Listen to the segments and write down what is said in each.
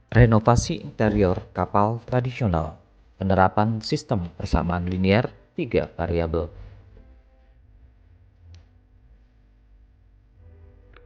Renovasi interior kapal tradisional, penerapan sistem persamaan linear 3 variabel.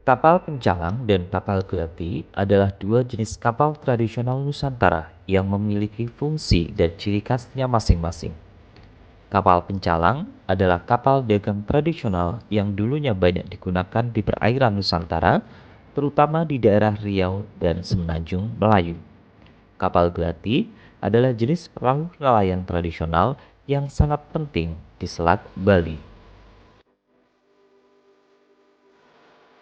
Kapal pencalang dan kapal gelati adalah dua jenis kapal tradisional Nusantara yang memiliki fungsi dan ciri khasnya masing-masing. Kapal pencalang adalah kapal dagang tradisional yang dulunya banyak digunakan di perairan Nusantara, terutama di daerah Riau dan Semenanjung Melayu. Kapal gelati adalah jenis perahu nelayan tradisional yang sangat penting di Selat Bali.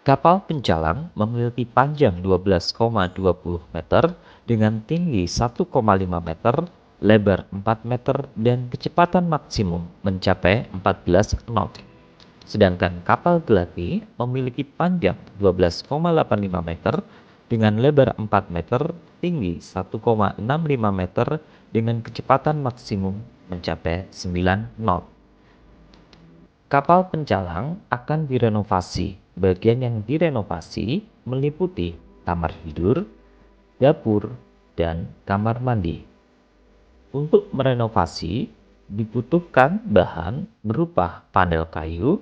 Kapal pencalang memiliki panjang 12,20 meter dengan tinggi 1,5 meter, lebar 4 meter, dan kecepatan maksimum mencapai 14 knot. Sedangkan kapal gelati memiliki panjang 12,85 meter dengan lebar 4 meter, tinggi 1,65 meter, dengan kecepatan maksimum mencapai 9 knot. Kapal pencalang akan direnovasi. Bagian yang direnovasi meliputi kamar tidur, dapur, dan kamar mandi. Untuk merenovasi dibutuhkan bahan berupa panel kayu,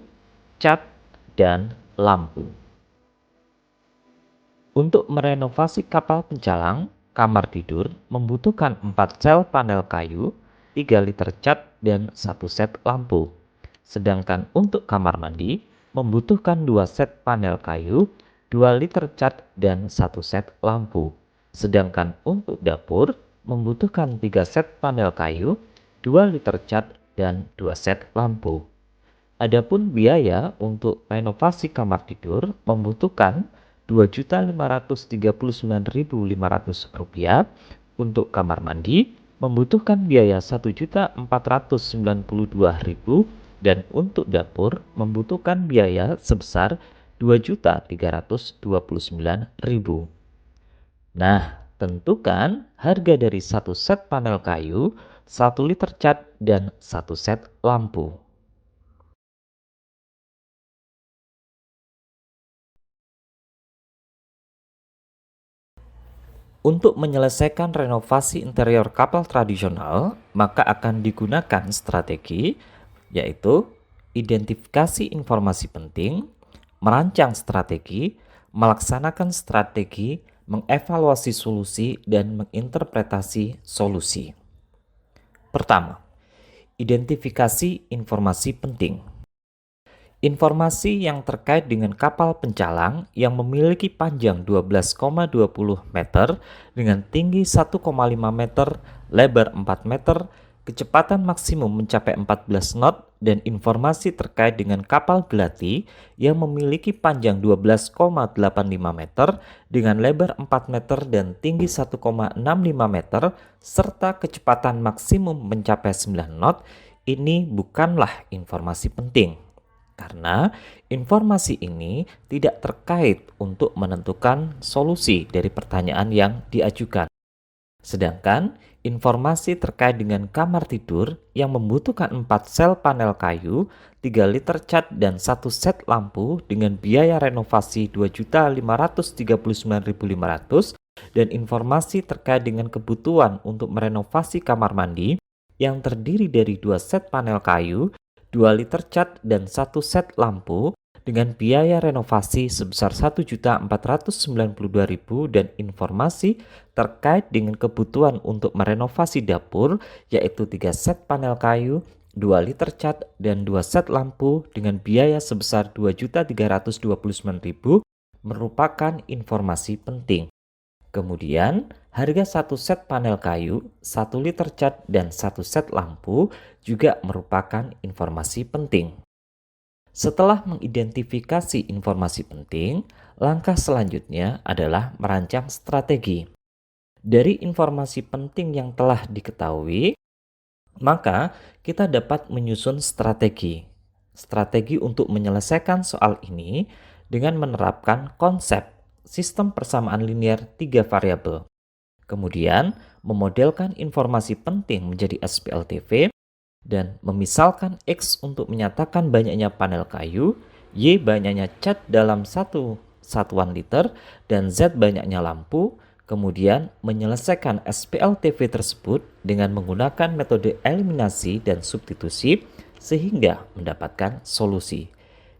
cat, dan lampu. Untuk merenovasi kapal pencalang, kamar tidur membutuhkan 4 sel panel kayu, 3 liter cat, dan 1 set lampu. Sedangkan untuk kamar mandi membutuhkan 2 set panel kayu, 2 liter cat, dan 1 set lampu. Sedangkan untuk dapur membutuhkan 3 set panel kayu, 2 liter cat, dan 2 set lampu. Adapun biaya untuk renovasi kamar tidur membutuhkan Rp2.539.500. Untuk kamar mandi membutuhkan biaya Rp1.492.000 dan untuk dapur membutuhkan biaya sebesar Rp2.329.000. Nah, tentukan harga dari 1 set panel kayu, 1 liter cat, dan 1 set lampu. Untuk menyelesaikan renovasi interior kapal tradisional, maka akan digunakan strategi, yaitu identifikasi informasi penting, merancang strategi, melaksanakan strategi, mengevaluasi solusi, dan menginterpretasi solusi. Pertama, identifikasi informasi penting. Informasi yang terkait dengan kapal pencalang yang memiliki panjang 12,20 meter dengan tinggi 1,5 meter, lebar 4 meter, kecepatan maksimum mencapai 14 knot, dan informasi terkait dengan kapal gelati yang memiliki panjang 12,85 meter dengan lebar 4 meter dan tinggi 1,65 meter serta kecepatan maksimum mencapai 9 knot. Ini bukanlah informasi penting, karena informasi ini tidak terkait untuk menentukan solusi dari pertanyaan yang diajukan. Sedangkan informasi terkait dengan kamar tidur yang membutuhkan 4 sel panel kayu, 3 liter cat, dan 1 set lampu dengan biaya renovasi Rp2.539.500, dan informasi terkait dengan kebutuhan untuk merenovasi kamar mandi yang terdiri dari 2 set panel kayu, 2 liter cat, dan 1 set lampu dengan biaya renovasi sebesar Rp1.492.000, dan informasi terkait dengan kebutuhan untuk merenovasi dapur yaitu 3 set panel kayu, 2 liter cat, dan 2 set lampu dengan biaya sebesar Rp2.329.000 merupakan informasi penting. Kemudian, harga 1 set panel kayu, 1 liter cat, dan 1 set lampu juga merupakan informasi penting. Setelah mengidentifikasi informasi penting, langkah selanjutnya adalah merancang strategi. Dari informasi penting yang telah diketahui, maka kita dapat menyusun strategi. Strategi untuk menyelesaikan soal ini dengan menerapkan konsep sistem persamaan linear 3 variabel. Kemudian, memodelkan informasi penting menjadi SPLTV dan memisalkan X untuk menyatakan banyaknya panel kayu, Y banyaknya cat dalam satu satuan liter, dan Z banyaknya lampu, kemudian menyelesaikan SPLTV tersebut dengan menggunakan metode eliminasi dan substitusi sehingga mendapatkan solusi.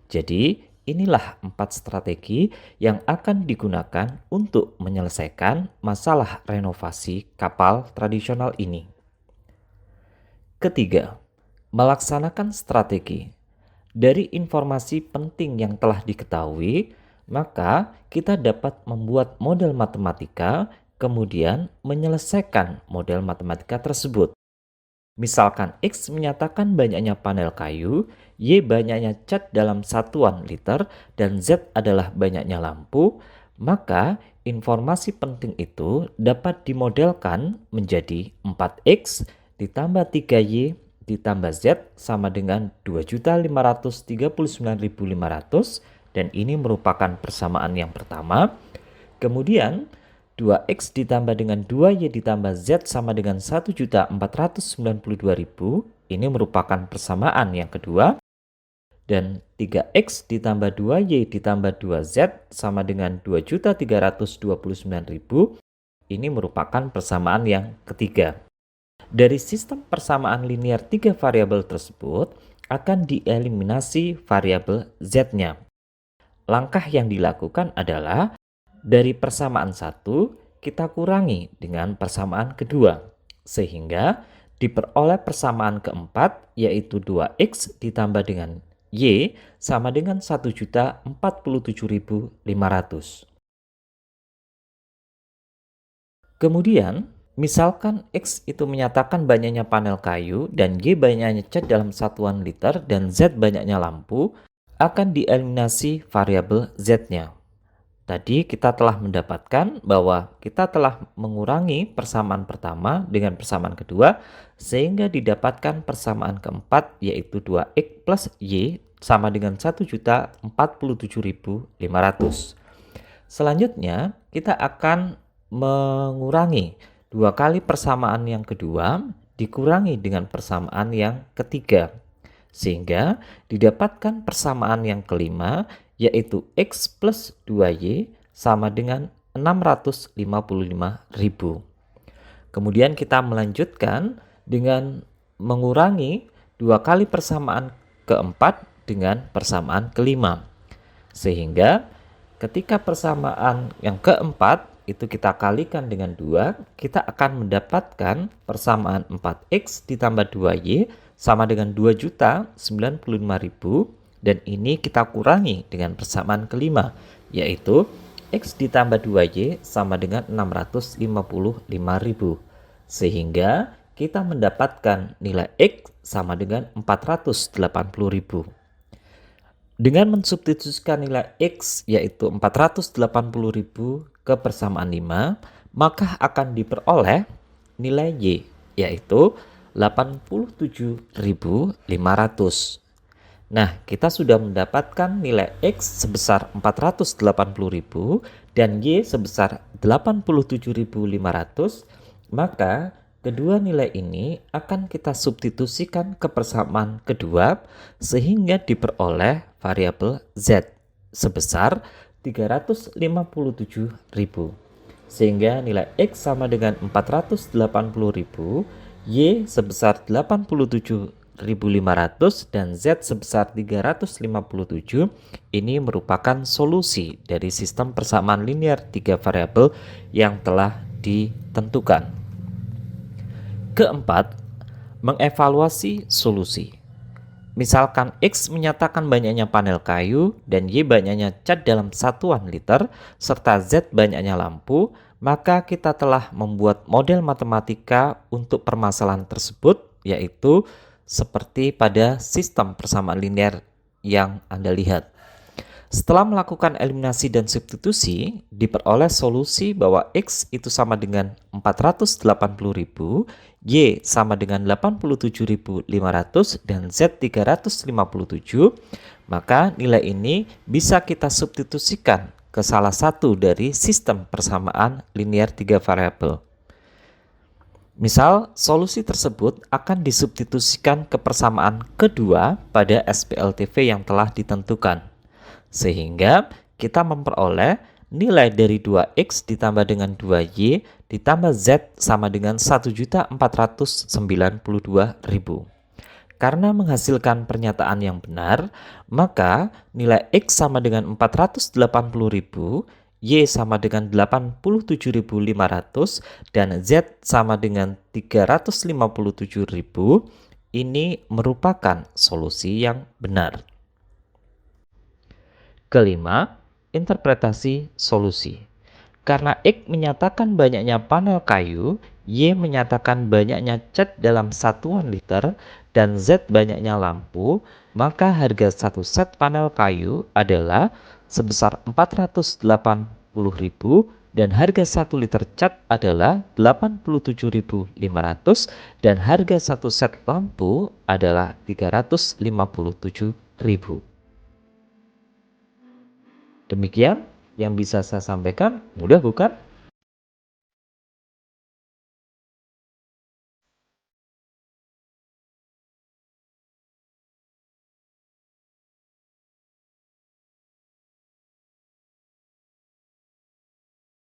Jadi, inilah 4 strategi yang akan digunakan untuk menyelesaikan masalah renovasi kapal tradisional ini. Ketiga, melaksanakan strategi. Dari informasi penting yang telah diketahui, maka kita dapat membuat model matematika, kemudian menyelesaikan model matematika tersebut. Misalkan X menyatakan banyaknya panel kayu, Y banyaknya cat dalam satuan liter, dan Z adalah banyaknya lampu, maka informasi penting itu dapat dimodelkan menjadi 4X ditambah 3Y ditambah Z sama dengan 2.539.500, dan ini merupakan persamaan yang pertama. Kemudian 2X ditambah dengan 2Y ditambah Z sama dengan 1.492.000, ini merupakan persamaan yang kedua. Dan 3X ditambah 2Y ditambah 2Z sama dengan 2.329.000, ini merupakan persamaan yang ketiga. Dari sistem persamaan linear 3 variabel tersebut akan dieliminasi variabel Z-nya. Langkah yang dilakukan adalah dari persamaan 1 kita kurangi dengan persamaan kedua, sehingga diperoleh persamaan keempat yaitu 2X ditambah dengan Y sama dengan 1.047.500. Kemudian, misalkan X itu menyatakan banyaknya panel kayu dan Y banyaknya cat dalam satuan liter dan Z banyaknya lampu, akan dieliminasi variabel Z-nya. Tadi kita telah mendapatkan bahwa kita telah mengurangi persamaan pertama dengan persamaan kedua sehingga didapatkan persamaan keempat yaitu 2X plus Y sama dengan 1.047.500. Selanjutnya kita akan mengurangi 2 kali persamaan yang kedua dikurangi dengan persamaan yang ketiga, sehingga didapatkan persamaan yang kelima yaitu X plus 2Y sama dengan 655.000. Kemudian kita melanjutkan dengan mengurangi 2 kali persamaan keempat dengan persamaan kelima, sehingga ketika persamaan yang keempat itu kita kalikan dengan 2, kita akan mendapatkan persamaan 4X ditambah 2Y sama dengan 2.095.000, dan ini kita kurangi dengan persamaan kelima yaitu X ditambah 2Y sama dengan 655.000, sehingga kita mendapatkan nilai X sama dengan 480.000. Dengan mensubstitusikan nilai X yaitu 480.000 ke persamaan 5, maka akan diperoleh nilai Y yaitu 87.500. Nah, kita sudah mendapatkan nilai X sebesar 480.000 dan Y sebesar 87.500, maka kedua nilai ini akan kita substitusikan ke persamaan kedua sehingga diperoleh variabel Z sebesar 357.000. Sehingga nilai X sama dengan 480.000, Y sebesar 87.500 dan Z sebesar 357. Ini merupakan solusi dari sistem persamaan linear 3 variabel yang telah ditentukan. Keempat, mengevaluasi solusi. Misalkan X menyatakan banyaknya panel kayu dan Y banyaknya cat dalam satuan liter serta Z banyaknya lampu, maka kita telah membuat model matematika untuk permasalahan tersebut, yaitu seperti pada sistem persamaan linear yang Anda lihat. Setelah melakukan eliminasi dan substitusi, diperoleh solusi bahwa X itu sama dengan 480.000, Y sama dengan 87.500, dan Z 357, maka nilai ini bisa kita substitusikan ke salah satu dari sistem persamaan linear 3 variabel. Misal, solusi tersebut akan disubstitusikan ke persamaan kedua pada SPLTV yang telah ditentukan, sehingga kita memperoleh nilai dari 2X ditambah dengan 2Y ditambah Z sama dengan 1.492.000. Karena menghasilkan pernyataan yang benar, maka nilai X sama dengan 480.000, Y sama dengan 87.500, dan Z sama dengan 357.000. Ini merupakan solusi yang benar. Kelima, interpretasi solusi. Karena X menyatakan banyaknya panel kayu, Y menyatakan banyaknya cat dalam satuan liter, dan Z banyaknya lampu, maka harga satu set panel kayu adalah sebesar 480.000 dan harga 1 liter cat adalah 87.500 dan harga satu set lampu adalah 357.000. Demikian yang bisa saya sampaikan. Mudah bukan?